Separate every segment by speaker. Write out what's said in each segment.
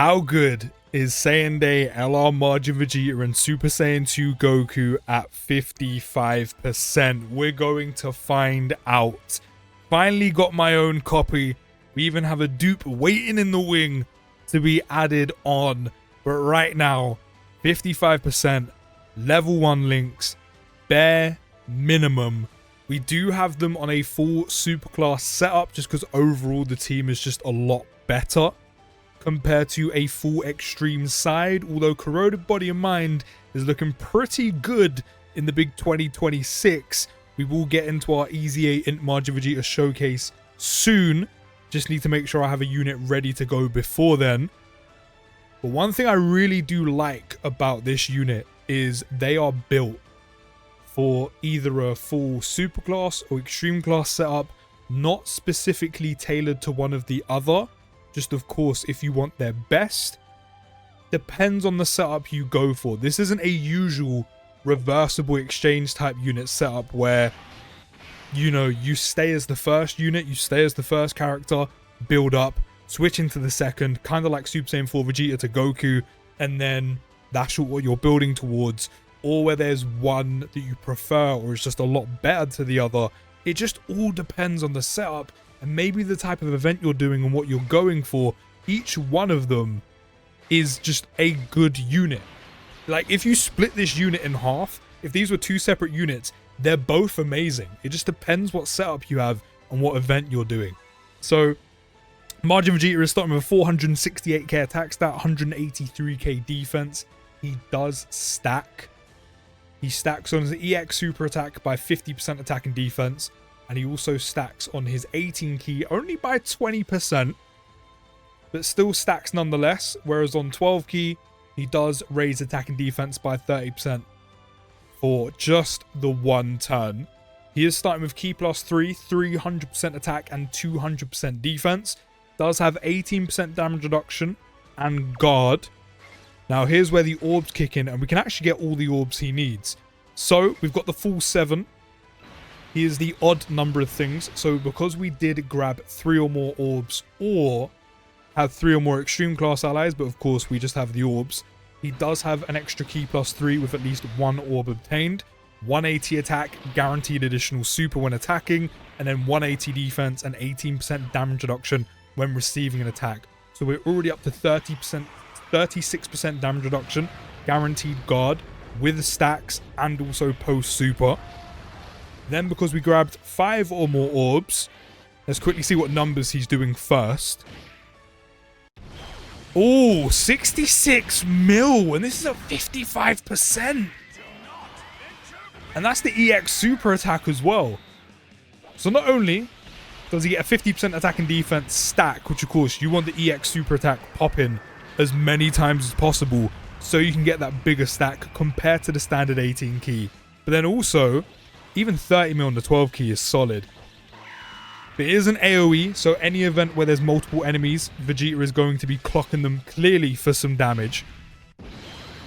Speaker 1: How good is Saiyan Day LR Majin Vegeta and Super Saiyan 2 Goku at 55%? We're going to find out. Finally got my own copy. We even have a dupe waiting in the wing to be added on. But right now, 55%, level 1 links, bare minimum. We do have them on a full superclass setup just because overall the team is just a lot better compared to a full extreme side, although Corroded Body and Mind is looking pretty good in the big 2026. We will get into our Easy 8 Int Majin Vegeta showcase soon. Just need to make sure I have a unit ready to go before then. But one thing I really do like about this unit is they are built for either a full superclass or extreme class setup, not specifically tailored to one of the other. Just of course, if you want their best, depends on the setup you go for. This isn't a usual reversible exchange type unit setup where, you know, you stay as the first unit, you stay as the first character, build up, switch into the second, kind of like Super Saiyan 4 Vegeta to Goku, and then that's what you're building towards. Or where there's one that you prefer or is just a lot better to the other. It just all depends on the setup and maybe the type of event you're doing and what you're going for. Each one of them is just a good unit. Like, if you split this unit in half, if these were two separate units, they're both amazing. It just depends what setup you have and what event you're doing. So, Majin Vegeta is starting with a 468k attack stat, 183k defense. He does stack. He stacks on his EX super attack by 50% attack and defense. And he also stacks on his 18 key only by 20. But still stacks nonetheless. Whereas on 12 key, he does raise attack and defense by 30% for just the one turn. He is starting with key plus 3, 300% attack and 200% defense. Does have 18% damage reduction and guard. Now here's where the orbs kick in and we can actually get all the orbs he needs. So we've got the full 7. He is the odd number of things. So because we did grab 3 or more orbs or have 3 or more extreme class allies, but of course we just have the orbs, he does have an extra key plus 3 with at least 1 orb obtained. 180 attack, guaranteed additional super when attacking, and then 180 defense and 18% damage reduction when receiving an attack. So we're already up to 36% damage reduction, guaranteed guard with stacks and also post super. Then because we grabbed 5 or more orbs, let's quickly see what numbers he's doing first. Oh, 66 mil, and this is at 55%. And that's the EX super attack as well. So not only does he get a 50% attack and defense stack, which of course you want the EX super attack popping as many times as possible so you can get that bigger stack compared to the standard 18 key. But then also, even 30 mil on the 12 key is solid. But it is an AoE, so any event where there's multiple enemies, Vegeta is going to be clocking them clearly for some damage.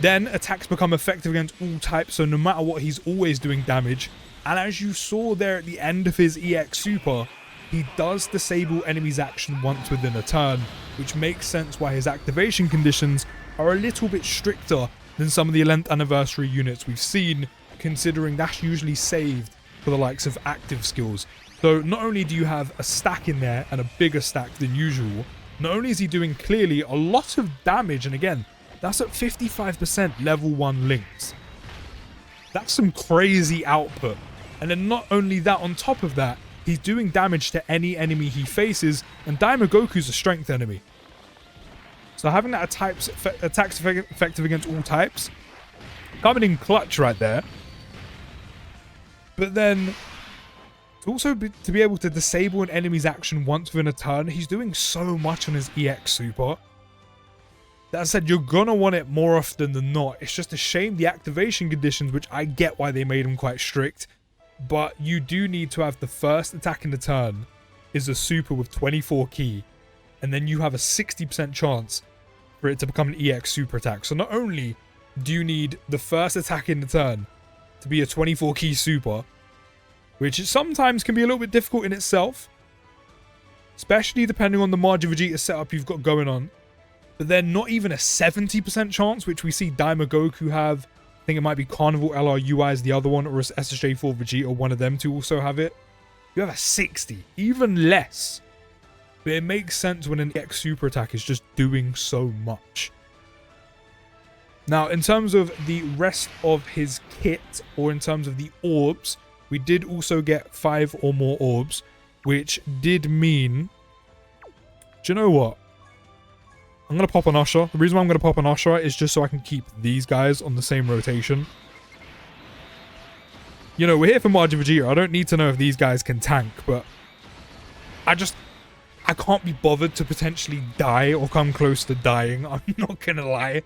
Speaker 1: Then attacks become effective against all types, so no matter what, he's always doing damage. And as you saw there at the end of his EX super, he does disable enemies' action once within a turn, which makes sense why his activation conditions are a little bit stricter than some of the 11th anniversary units we've seen, considering that's usually saved for the likes of active skills. So not only do you have a stack in there and a bigger stack than usual, not only is he doing clearly a lot of damage, and again, that's at 55% level 1 links. That's some crazy output. And then not only that, on top of that, he's doing damage to any enemy he faces, and Daima Goku's a strength enemy. So having that attacks effective against all types, coming in clutch right there. But then, to also to be able to disable an enemy's action once within a turn, he's doing so much on his EX super. That said, you're gonna want it more often than not. It's just a shame the activation conditions, which I get why they made them quite strict. But you do need to have the first attack in the turn is a super with 24 key. And then you have a 60% chance for it to become an EX super attack. So not only do you need the first attack in the turn to be a 24 key super, which sometimes can be a little bit difficult in itself, especially depending on the Majin Vegeta setup you've got going on. But then not even a 70% chance, which we see Daima Goku have. I think it might be Carnival LRUI is the other one, or SSJ4 Vegeta, one of them two also have it. You have a 60, even less. But it makes sense when an EX super attack is just doing so much. Now, in terms of the rest of his kit, or in terms of the orbs, we did also get 5 or more orbs, which did mean... Do you know what? I'm going to pop an Usher. The reason why I'm going to pop an Usher is just so I can keep these guys on the same rotation. You know, we're here for Majin Vegeta. I don't need to know if these guys can tank, but I can't be bothered to potentially die or come close to dying. I'm not going to lie.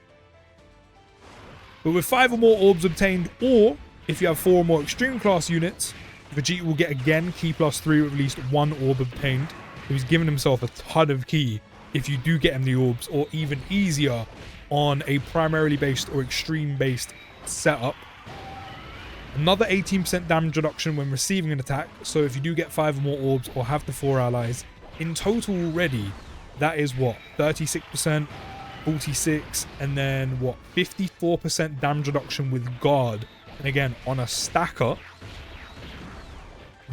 Speaker 1: But with 5 or more orbs obtained, or if you have 4 or more extreme class units, Vegeta will get again Key +3 with at least 1 orb obtained. So he's given himself a ton of Key if you do get him the orbs, or even easier on a primarily based or extreme based setup. Another 18% damage reduction when receiving an attack, so if you do get 5 or more orbs or have the 4 allies, in total already, that is what, 36%, 46%, and then what, 54% damage reduction with guard, and again, on a stacker.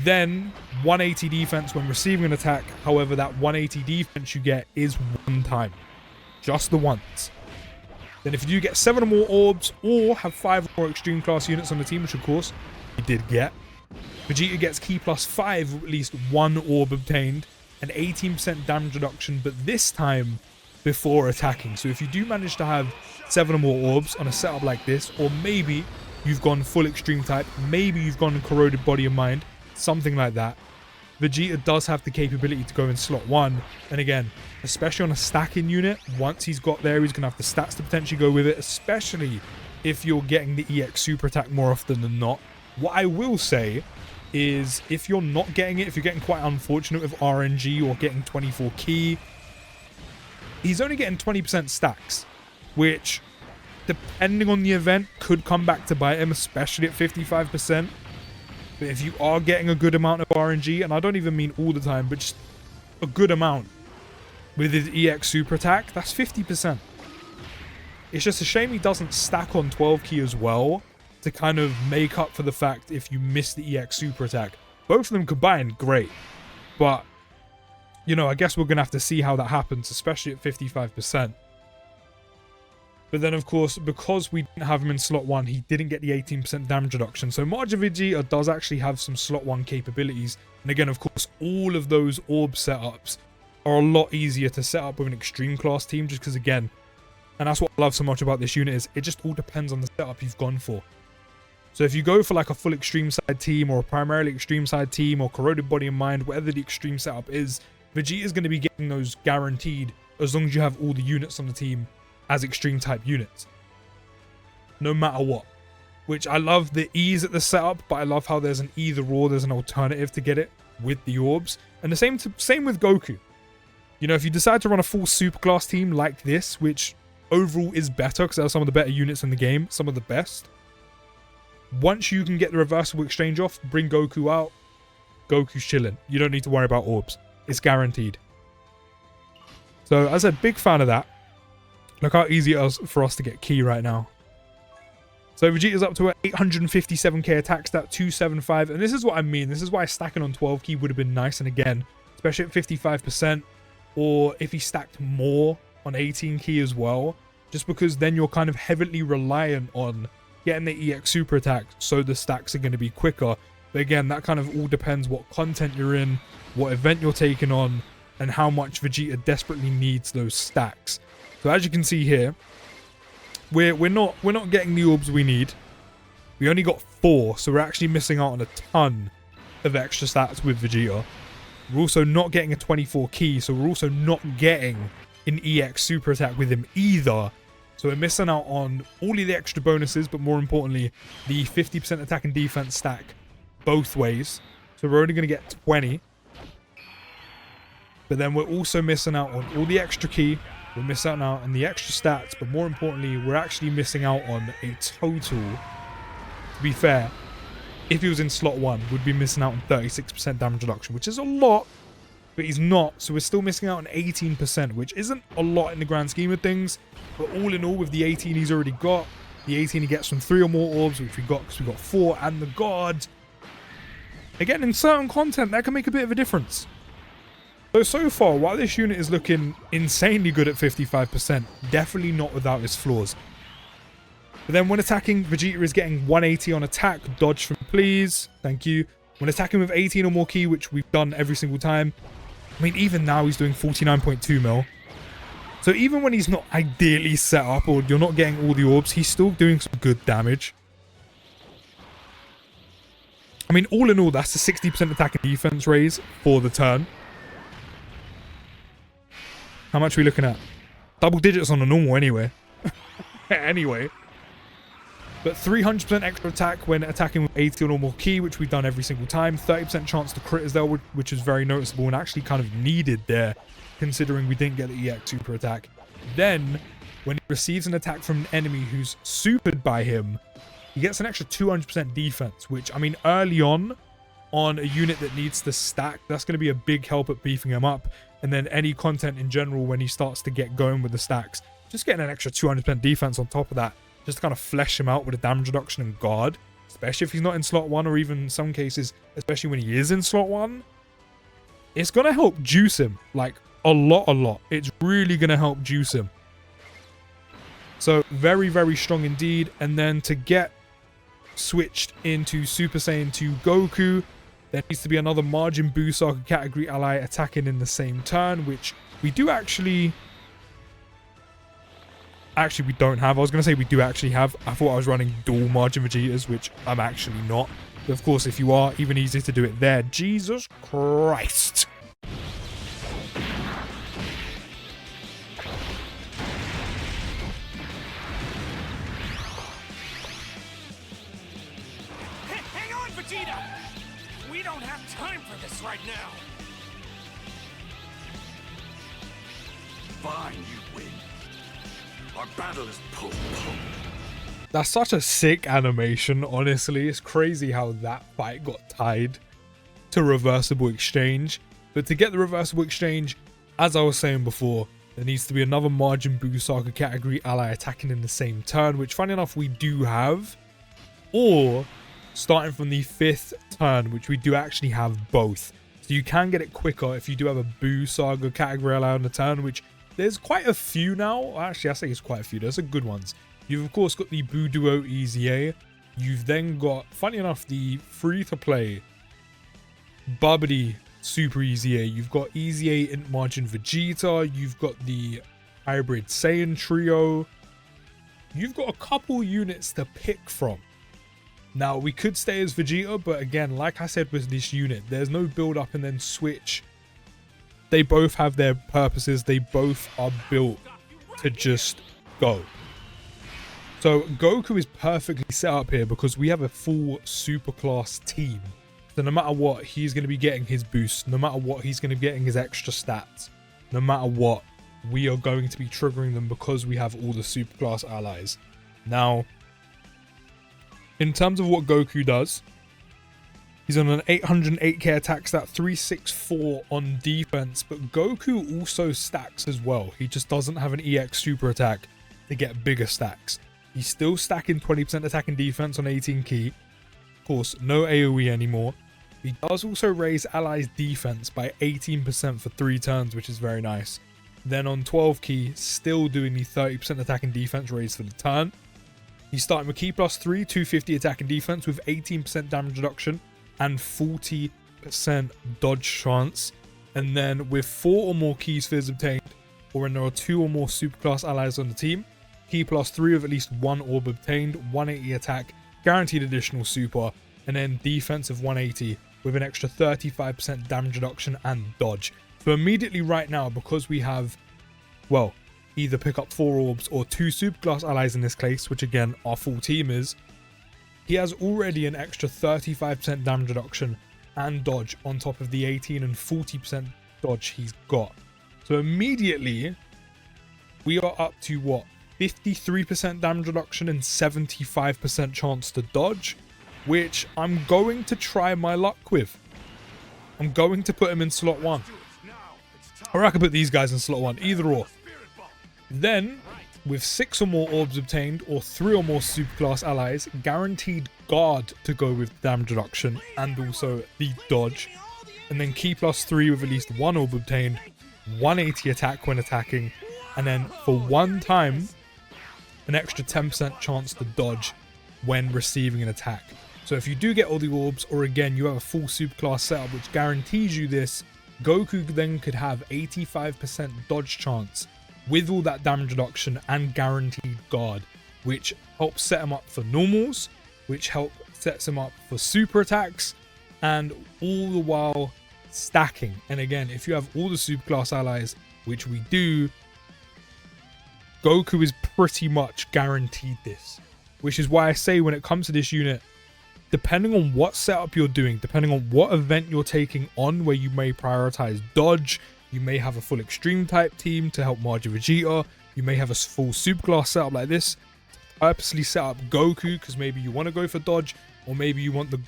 Speaker 1: Then 180 defense when receiving an attack. However, that 180 defense you get is one time, just the once. Then if you do get 7 or more orbs, or have 5 or more extreme class units on the team, which of course you did get, Vegeta gets Key +5 with at least 1 orb obtained, and 18% damage reduction, but this time before attacking. So if you do manage to have 7 or more orbs on a setup like this, or maybe you've gone full extreme type, maybe you've gone corroded body and mind, something like that, Vegeta does have the capability to go in slot 1. And again, especially on a stacking unit, once he's got there, he's going to have the stats to potentially go with it, especially if you're getting the EX super attack more often than not. What I will say is, if you're not getting it, if you're getting quite unfortunate with RNG or getting 24 Key, he's only getting 20% stacks, which, depending on the event, could come back to bite him, especially at 55%. But if you are getting a good amount of RNG, and I don't even mean all the time, but just a good amount with his EX super attack, that's 50%. It's just a shame he doesn't stack on 12 Key as well to kind of make up for the fact if you miss the EX super attack. Both of them combined, great. But, you know, I guess we're going to have to see how that happens, especially at 55%. But then, of course, because we didn't have him in slot 1, he didn't get the 18% damage reduction. So Majin Vegeta does actually have some slot 1 capabilities. And again, of course, all of those orb setups are a lot easier to set up with an extreme class team, just because, again, and that's what I love so much about this unit, is it just all depends on the setup you've gone for. So if you go for like a full extreme side team, or a primarily extreme side team, or corroded body and mind, whatever the extreme setup is, Vegeta is going to be getting those guaranteed as long as you have all the units on the team as extreme type units, no matter what. Which I love the ease at the setup, but I love how there's an either or, there's an alternative to get it with the orbs. And the same with Goku. You know, if you decide to run a full superclass team like this, which overall is better because they're some of the better units in the game, some of the best, once you can get the reversible exchange off, bring Goku out, Goku's chilling. You don't need to worry about orbs, it's guaranteed. So as I said, big fan of that. Look how easy it is for us to get Key right now. So Vegeta's up to 857k attack stat, 275. And this is what I mean. This is why stacking on 12 Key would have been nice. And again, especially at 55%. Or if he stacked more on 18 Key as well. Just because then you're kind of heavily reliant on getting the EX super attack. So the stacks are going to be quicker. But again, that kind of all depends what content you're in, what event you're taking on, and how much Vegeta desperately needs those stacks. So as you can see here, we're not getting the orbs we need. We only got 4, so we're actually missing out on a ton of extra stats with Vegeta. We're also not getting a 24 Key, so we're also not getting an EX super attack with him either. So we're missing out on all of the extra bonuses, but more importantly, the 50% attack and defense stack both ways. So we're only going to get 20. But then we're also missing out on all the extra Key. We're missing out on the extra stats, but more importantly, we're actually missing out on a total, to be fair, if he was in slot 1, would be missing out on 36% damage reduction, which is a lot, but he's not. So we're still missing out on 18%, which isn't a lot in the grand scheme of things. But all in all, with the 18 he's already got, the 18 he gets from 3 or more orbs, which we got because we got 4, and the god. Again, in certain content, that can make a bit of a difference. So far, while this unit is looking insanely good at 55%, definitely not without its flaws. But then when attacking, Vegeta is getting 180 on attack. Dodge from please. Thank you. When attacking with 18 or more ki, which we've done every single time. I mean, even now he's doing 49.2 mil. So even when he's not ideally set up or you're not getting all the orbs, he's still doing some good damage. I mean, all in all, that's a 60% attack and defense raise for the turn. How much are we looking at? Double digits on the normal anyway. Anyway. But 300% extra attack when attacking with 80 or more ki, which we've done every single time. 30% chance to crit as well, which is very noticeable and actually kind of needed there, considering we didn't get the EX super attack. Then, when he receives an attack from an enemy who's supered by him, he gets an extra 200% defense, which, I mean, early on a unit that needs to stack, that's going to be a big help at beefing him up. And then any content in general, when he starts to get going with the stacks, just getting an extra 200% defense on top of that, just to kind of flesh him out with a damage reduction and guard, especially if he's not in slot 1, or even in some cases, especially when he is in slot 1, it's going to help juice him, like, a lot. It's really going to help juice him. So, very, very strong indeed. And then to get switched into Super Saiyan 2 Goku, there needs to be another Majin Vegeta category ally attacking in the same turn, which we do actually we don't have. I was going to say we do actually have. I thought I was running dual Majin Vegetas, which I'm actually not. But of course, if you are, even easier to do it there. Jesus Christ.
Speaker 2: Hang on, Vegeta! We don't have time for this right now.
Speaker 3: Fine, you win. Our battle is postponed.
Speaker 1: That's such a sick animation, honestly. It's crazy how that fight got tied to reversible exchange. But to get the reversible exchange, as I was saying before, there needs to be another Majin Vegeta category ally attacking in the same turn, which funny enough we do have. Or starting from the 5th turn, which we do actually have both. So you can get it quicker if you do have a Buu Saga category ally on the turn, which there's quite a few now. Actually, I say it's quite a few. There's some good ones. You've, of course, got the Buu Duo EZA. You've then got, funny enough, the free-to-play Babidi Super EZA. You've got EZA in Majin Vegeta. You've got the Hybrid Saiyan Trio. You've got a couple units to pick from. Now, we could stay as Vegeta, but again, like I said with this unit, there's no build-up and then switch. They both have their purposes. They both are built to just go. So Goku is perfectly set up here because we have a full superclass team. So no matter what, he's going to be getting his boost. No matter what, he's going to be getting his extra stats. No matter what, we are going to be triggering them because we have all the superclass allies. Now, in terms of what Goku does, he's on an 808k attack stat, 364 on defense, but Goku also stacks as well. He just doesn't have an EX super attack to get bigger stacks. He's still stacking 20% attack and defense on 18 ki. Of course, no AoE anymore. He does also raise allies defense by 18% for 3 turns, which is very nice. Then on 12 ki, still doing the 30% attack and defense raise for the turn. He's starting with ki plus 3, 250 attack and defense with 18% damage reduction and 40% dodge chance. And then with 4 or more ki spheres obtained, or when there are 2 or more superclass allies on the team, ki plus 3 with at least 1 orb obtained, 180 attack, guaranteed additional super, and then defense of 180 with an extra 35% damage reduction and dodge. So immediately right now, because we have, well, either pick up 4 orbs or 2 superclass allies in this case, which again are full teamers, he has already an extra 35% damage reduction and dodge on top of the 18 and 40% dodge he's got. So immediately, we are up to what? 53% damage reduction and 75% chance to dodge, which I'm going to try my luck with. I'm going to put him in slot 1. Or I could put these guys in slot 1, either or. Then, with 6 or more orbs obtained, or 3 or more superclass allies, guaranteed guard to go with damage reduction, and also the dodge. And then key +3 with at least 1 orb obtained, 180 attack when attacking, and then for 1 time, an extra 10% chance to dodge when receiving an attack. So if you do get all the orbs, or again, you have a full superclass setup which guarantees you this, Goku then could have 85% dodge chance with all that damage reduction and guaranteed guard, which helps set him up for normals, which sets him up for super attacks, and all the while stacking. And again, if you have all the superclass allies, which we do, Goku is pretty much guaranteed this, which is why I say when it comes to this unit, depending on what setup you're doing, depending on what event you're taking on, where you may prioritize dodge, you may have a full extreme type team to help Majin Vegeta, you may have a full superclass setup like this, purposely set up Goku because maybe you want to go for dodge, or maybe you want the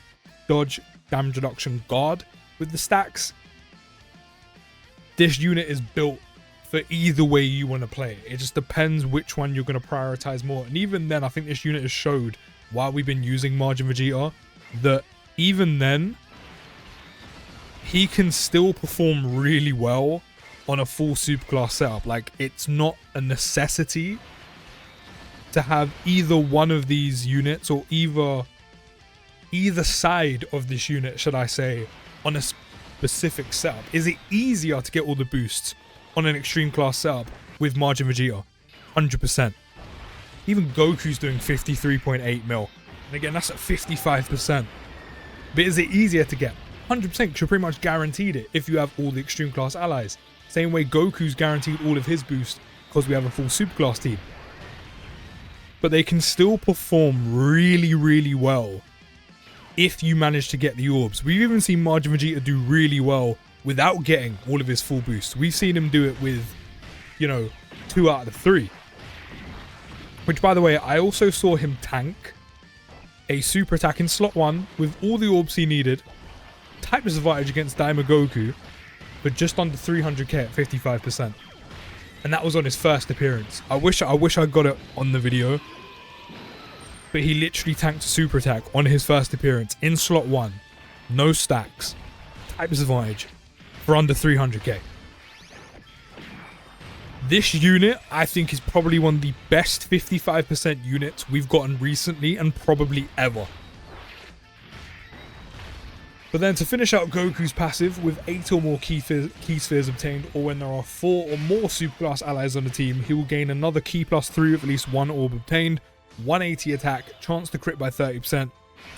Speaker 1: dodge damage reduction guard with the stacks. This unit is built for either way you want to play. It just depends which one you're going to prioritize more. And even then, I think this unit has showed, while we've been using Majin Vegeta, that even then, he can still perform really well on a full superclass setup. Like, it's not a necessity to have either one of these units, or either side of this unit, should I say, on a specific setup. Is it easier to get all the boosts on an extreme class setup with Majin Vegeta? 100%. Even Goku's doing 53.8 mil. And again, that's at 55%. But is it easier to get? 100%, because you're pretty much guaranteed it if you have all the extreme class allies. Same way Goku's guaranteed all of his boosts because we have a full superclass team. But they can still perform really, really well if you manage to get the orbs. We've even seen Majin Vegeta do really well without getting all of his full boosts. We've seen him do it with, 2 out of the 3. Which, by the way, I also saw him tank a super attack in slot 1 with all the orbs he needed, type disadvantage against Daima Goku, but just under 300k at 55%. And that was on his first appearance. I wish I got it on the video. But he literally tanked a super attack on his first appearance in slot 1. No stacks. Type disadvantage for under 300k. This unit, I think, is probably one of the best 55% units we've gotten recently and probably ever. But then to finish out Goku's passive, with 8 or more key spheres obtained, or when there are 4 or more superclass allies on the team, he will gain another key +3 with at least 1 orb obtained, 180 attack, chance to crit by 30%,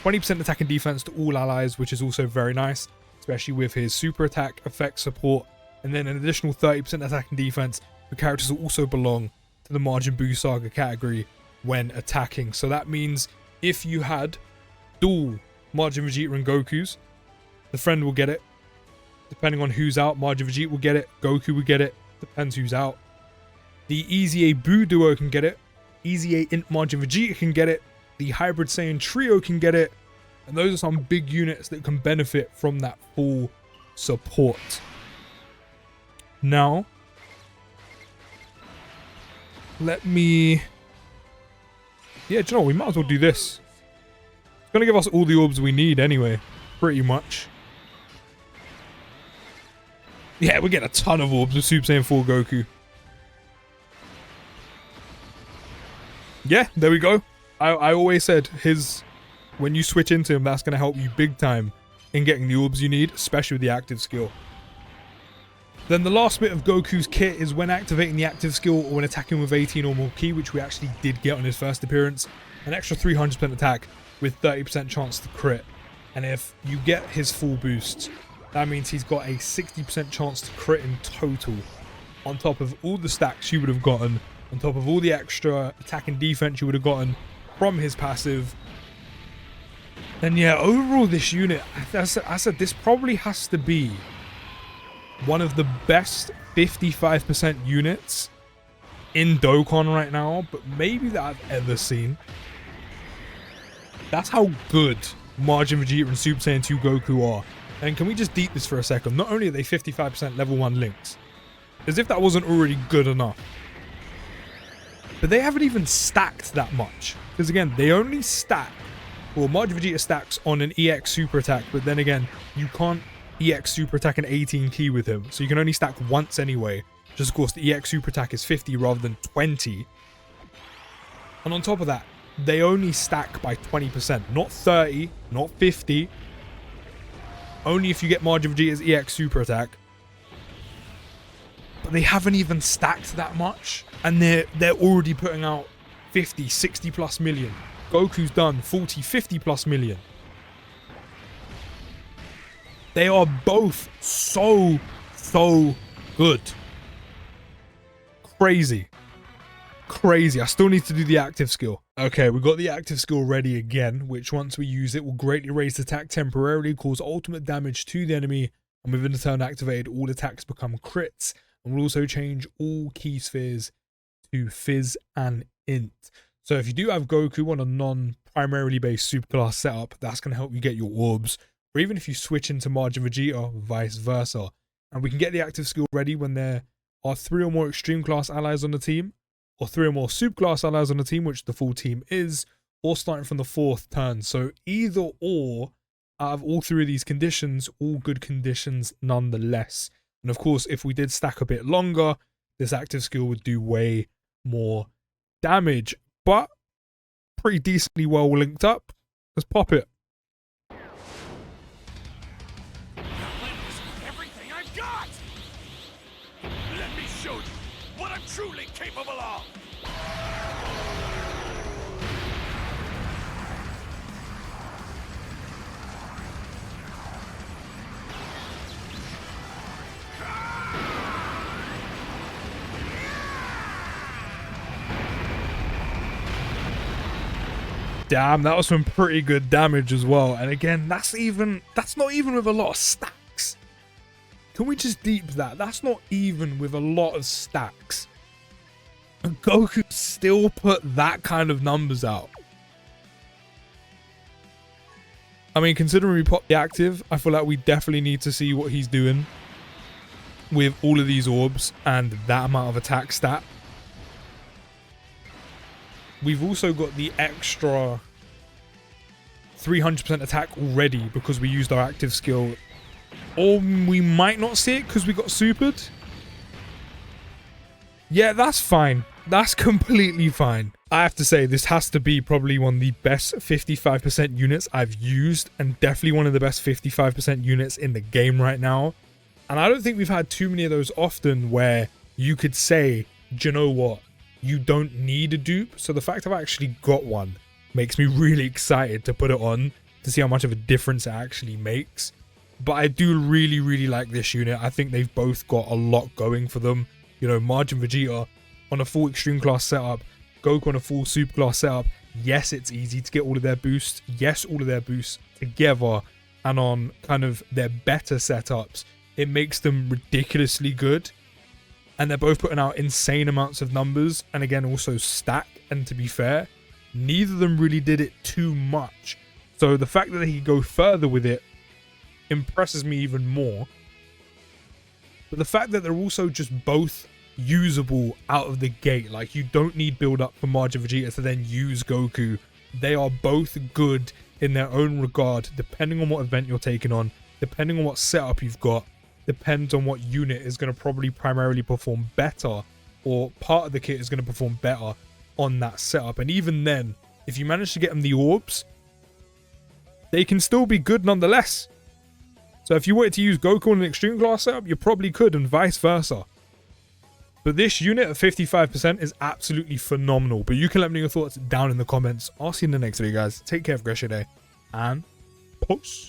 Speaker 1: 20% attack and defense to all allies, which is also very nice, especially with his super attack effect support, and then an additional 30% attack and defense for characters who also belong to the Majin Buu Saga category when attacking. So that means if you had dual Majin Vegeta and Gokus, the friend will get it. Depending on who's out, Majin Vegeta will get it, Goku will get it, depends who's out. The Easy A Buu duo can get it, Easy A Int Majin Vegeta can get it, the Hybrid Saiyan trio can get it, and those are some big units that can benefit from that full support. Now, let me... Yeah, do you know what? We might as well do this. It's going to give us all the orbs we need anyway, pretty much. Yeah, we get a ton of orbs with Super Saiyan 4 Goku. Yeah, there we go. I always said when you switch into him, that's going to help you big time in getting the orbs you need, especially with the active skill. Then the last bit of Goku's kit is when activating the active skill or when attacking with 18 or more ki, which we actually did get on his first appearance. An extra 300% attack with 30% chance to crit. And if you get his full boost, that means he's got a 60% chance to crit in total, on top of all the stacks you would have gotten, on top of all the extra attack and defense you would have gotten from his passive. And yeah, overall this unit, I said this probably has to be one of the best 55% units in Dokkan right now, but maybe that I've ever seen. That's how good Majin Vegeta and Super Saiyan 2 Goku are. And can we just deep this for a second? Not only are they 55% level 1 links, As if that wasn't already good enough. But they haven't even stacked that much. Because again, they only stack, well, Majin Vegeta stacks on an EX super attack, but then again, you can't EX super attack an 18 key with him. So you can only stack once anyway. Just of course, the EX super attack is 50 rather than 20. And on top of that, they only stack by 20%. Not 30, not 50. Only if you get Majin Vegeta's EX super attack. But they haven't even stacked that much. And they're already putting out 50, 60 plus million. Goku's done 40, 50 plus million. They are both so good. Crazy. Crazy. I still need to do the active skill. Okay, we got the active skill ready again, which once we use it will greatly raise attack temporarily, cause ultimate damage to the enemy, and within the turn activated, all attacks become crits, and will also change all key spheres to Fizz and Int. So if you do have Goku on a non-primarily based superclass setup, that's going to help you get your orbs, or even if you switch into Majin Vegeta, vice versa. And we can get the active skill ready when there are 3 or more extreme class allies on the team, or 3 or more superclass allies on the team, which the full team is, or starting from the 4th turn. So either or, out of all 3 of these conditions, all good conditions nonetheless. And of course, if we did stack a bit longer, this active skill would do way more damage. But pretty decently well linked up. Let's pop it.
Speaker 2: Everything I've got!
Speaker 3: Let me show you what I'm truly capable of.
Speaker 1: Damn, that was some pretty good damage as well. And again, that's not even with a lot of stacks. Can we just deep that? That's not even with a lot of stacks. And Goku still put that kind of numbers out. I mean, considering we popped the active, I feel like we definitely need to see what he's doing with all of these orbs and that amount of attack stat. We've also got the extra 300% attack already because we used our active skill. Or we might not see it because we got supered. Yeah, that's fine. That's completely fine. I have to say, this has to be probably one of the best 55% units I've used, and definitely one of the best 55% units in the game right now. And I don't think we've had too many of those often where you could say, do you know what? You don't need a dupe. So the fact I've actually got one makes me really excited to put it on to see how much of a difference it actually makes. But I do really like this unit. I think they've both got a lot going for them. You know, Majin Vegeta on a full extreme class setup, Goku on a full super class setup. Yes, it's easy to get all of their boosts. Yes, all of their boosts together, and on kind of their better setups, it makes them ridiculously good. And they're both putting out insane amounts of numbers, and again also stack. And to be fair, neither of them really did it too much. So the fact that they could go further with it impresses me even more. But the fact that they're also just both usable out of the gate, like you don't need build up for Majin Vegeta to then use Goku. They are both good in their own regard, depending on what event you're taking on, depending on what setup you've got, depends on what unit is going to probably primarily perform better, or part of the kit is going to perform better on that setup. And even then, if you manage to get them the orbs, they can still be good nonetheless. So if you wanted to use Goku in an extreme class setup, you probably could, and vice versa. But this unit at 55% is absolutely phenomenal. But you can let me know your thoughts down in the comments. I'll see you in the next video, guys. Take care, have a great day, and peace.